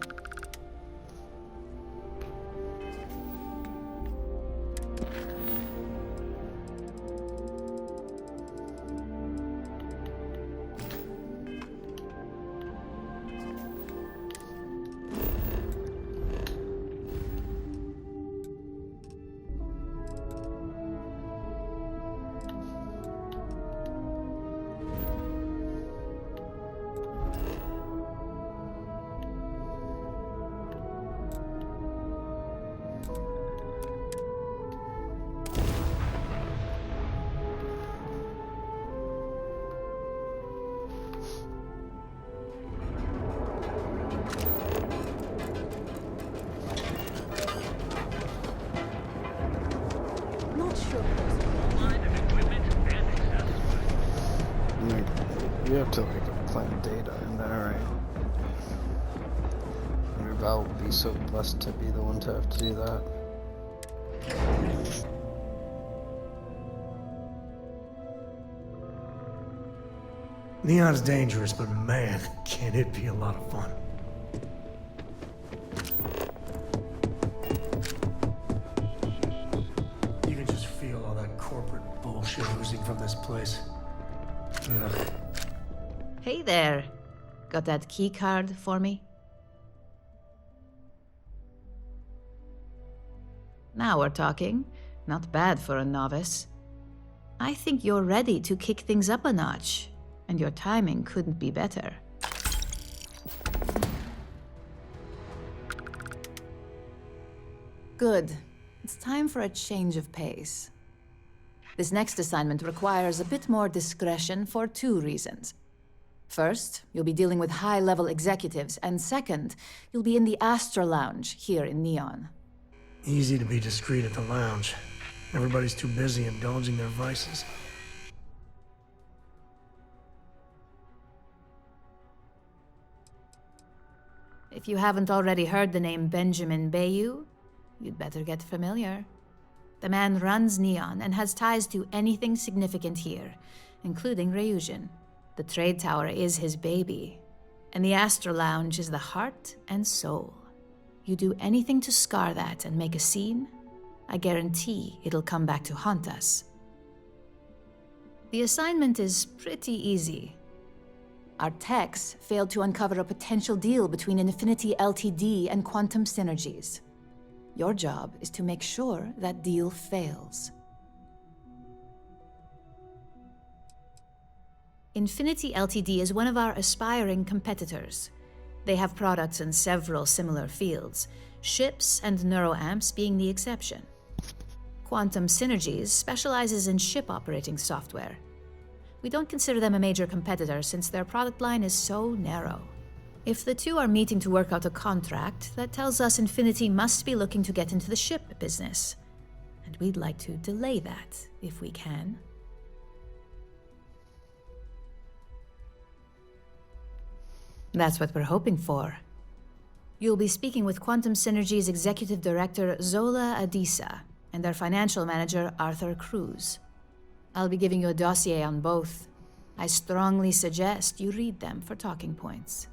You have to like plant data in there, right? Your Val would be so blessed to be the one to have to do that. Neon's dangerous, but man, can it be a lot of fun. You can just feel all that corporate bullshit oozing from this place. Ugh. Hey there. Got that key card for me? Now we're talking. Not bad for a novice. I think you're ready to kick things up a notch, and your timing couldn't be better. Good. It's time for a change of pace. This next assignment requires a bit more discretion for 2 reasons. First, you'll be dealing with high-level executives, and second, you'll be in the Astra Lounge here in Neon. Easy to be discreet at the lounge. Everybody's too busy indulging their vices. If you haven't already heard the name Benjamin Bayou, you'd better get familiar. The man runs Neon and has ties to anything significant here, including Rayusian. The trade tower is his baby, and the Astra Lounge is the heart and soul. You do anything to scar that and make a scene, I guarantee it'll come back to haunt us. The assignment is pretty easy. Our techs failed to uncover a potential deal between Infinity Ltd and Quantum Synergies. Your job is to make sure that deal fails. Infinity Ltd is one of our aspiring competitors. They have products in several similar fields, ships and neuroamps being the exception. Quantum Synergies specializes in ship operating software. We don't consider them a major competitor since their product line is so narrow. If the two are meeting to work out a contract, that tells us Infinity must be looking to get into the ship business. And we'd like to delay that, if we can. That's what we're hoping for. You'll be speaking with Quantum Synergy's Executive Director, Zola Adisa, and their Financial Manager, Arthur Cruz. I'll be giving you a dossier on both. I strongly suggest you read them for talking points.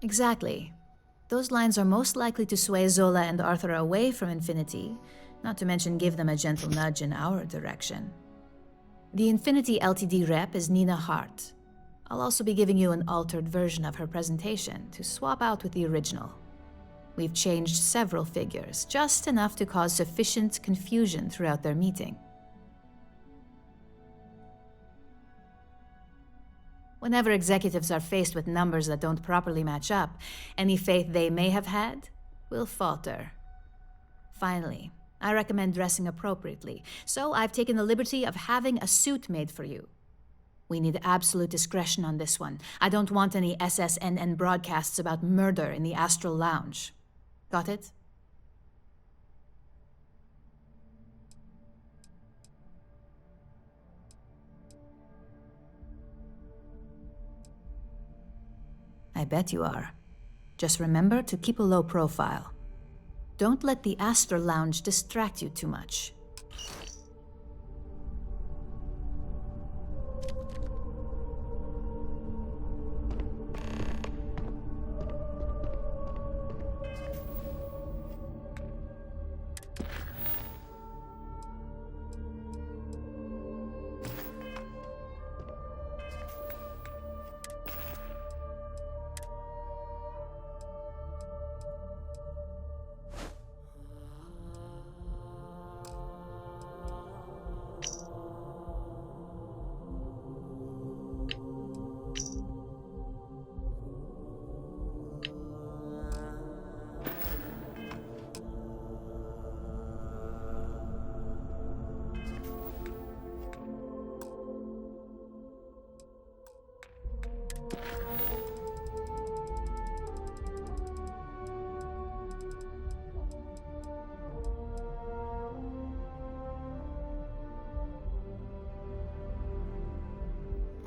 Exactly. Those lines are most likely to sway Zola and Arthur away from Infinity, not to mention give them a gentle nudge in our direction. The Infinity Ltd rep is Nina Hart. I'll also be giving you an altered version of her presentation to swap out with the original. We've changed several figures, just enough to cause sufficient confusion throughout their meeting. Whenever executives are faced with numbers that don't properly match up, any faith they may have had will falter. Finally, I recommend dressing appropriately, so I've taken the liberty of having a suit made for you. We need absolute discretion on this one. I don't want any SSNN broadcasts about murder in the Astral Lounge. Got it? I bet you are. Just remember to keep a low profile. Don't let the Astral Lounge distract you too much.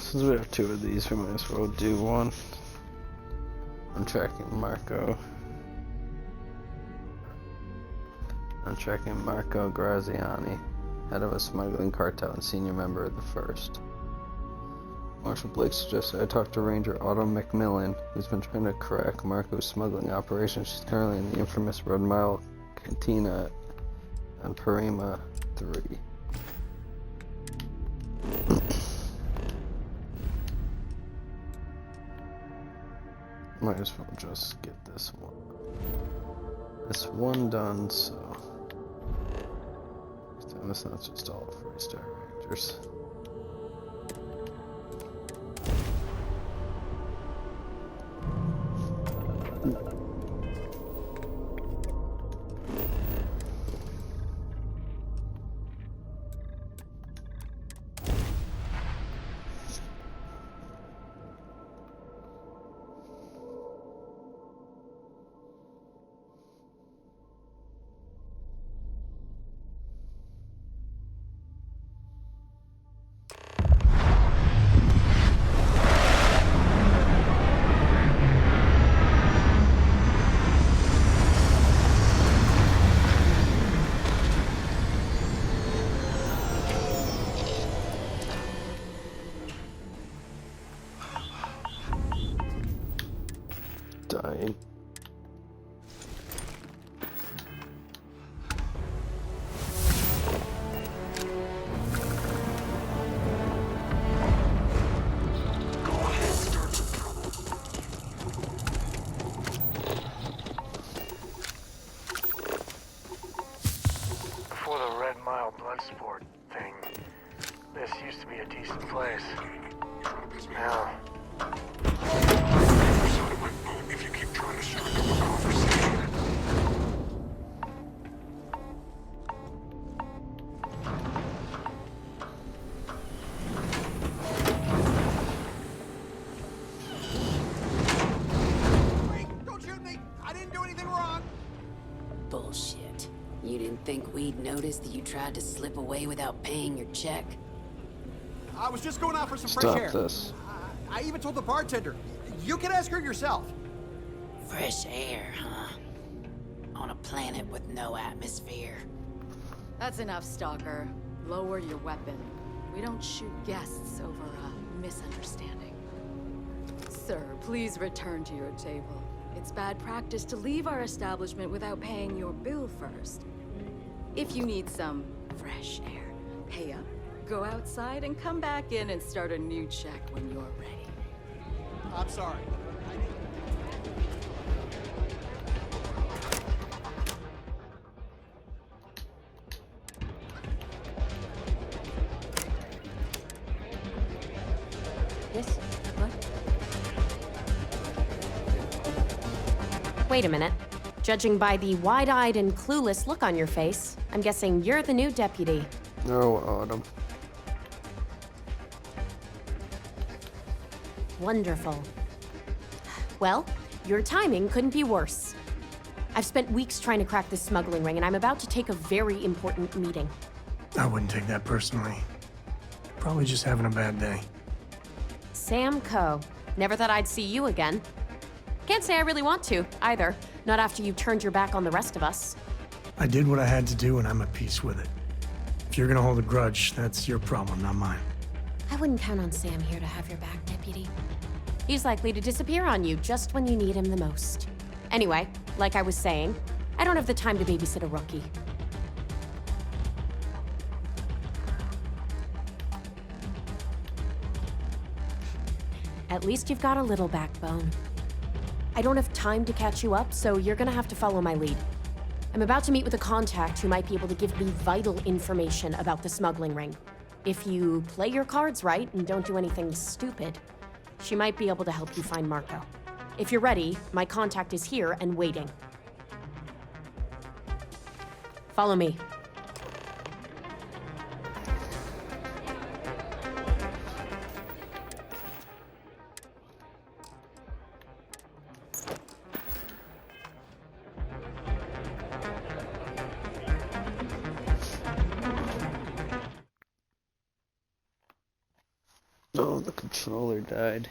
Since we have 2 of these, we might as well do one. I'm tracking Marco. I'm tracking Marco Graziani. head of a smuggling cartel and senior member of the First. Marshal Blake suggested I talk to Ranger Autumn McMillan, who's been trying to crack Marco's smuggling operation. She's currently in the infamous Red Mile Cantina on Parima 3. Might as well just get this one done, so it's not just all 3-star Rangers. Dying. Before the Red Mile blood sport thing, this used to be a decent place. Now, if you keep trying to strike up a conversation. Wait, don't shoot me! I didn't do anything wrong! Bullshit. You didn't think we'd notice that you tried to slip away without paying your check? I was just going out for some fresh air. Stop this. I even told the bartender. You can ask her yourself. Fresh air, huh? On a planet with no atmosphere. That's enough, Stalker. Lower your weapon. We don't shoot guests over a misunderstanding. Sir, please return to your table. It's bad practice to leave our establishment without paying your bill first. If you need some fresh air, pay up, go outside, and come back in and start a new check when you're ready. I'm sorry. Yes? What? Wait a minute. Judging by the wide-eyed and clueless look on your face, I'm guessing you're the new deputy. Oh, Autumn. Wonderful. Well, your timing couldn't be worse. I've spent weeks trying to crack this smuggling ring, and I'm about to take a very important meeting. I wouldn't take that personally. Probably just having a bad day. Sam Coe. Never thought I'd see you again. Can't say I really want to, either. Not after you turned your back on the rest of us. I did what I had to do, and I'm at peace with it. If you're gonna hold a grudge, that's your problem, not mine. I wouldn't count on Sam here to have your back, Deputy. He's likely to disappear on you just when you need him the most. Anyway, like I was saying, I don't have the time to babysit a rookie. At least you've got a little backbone. I don't have time to catch you up, so you're gonna have to follow my lead. I'm about to meet with a contact who might be able to give me vital information about the smuggling ring. If you play your cards right and don't do anything stupid, she might be able to help you find Marco. If you're ready, my contact is here and waiting. Follow me. Oh, the controller died.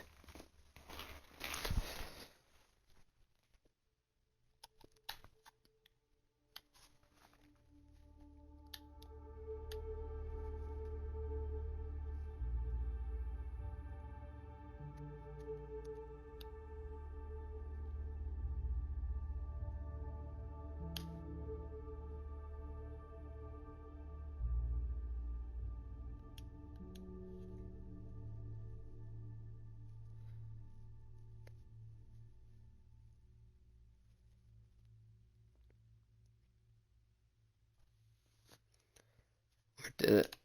Did it.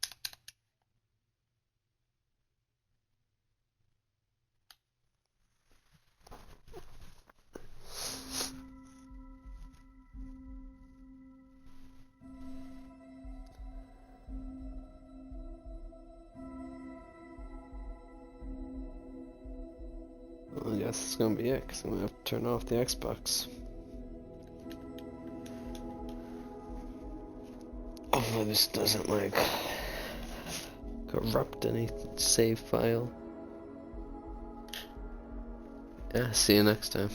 Well, I guess it's gonna be it, because I'm gonna have to turn off the Xbox. Hopefully this doesn't, like, corrupt any save file. Yeah, see you next time.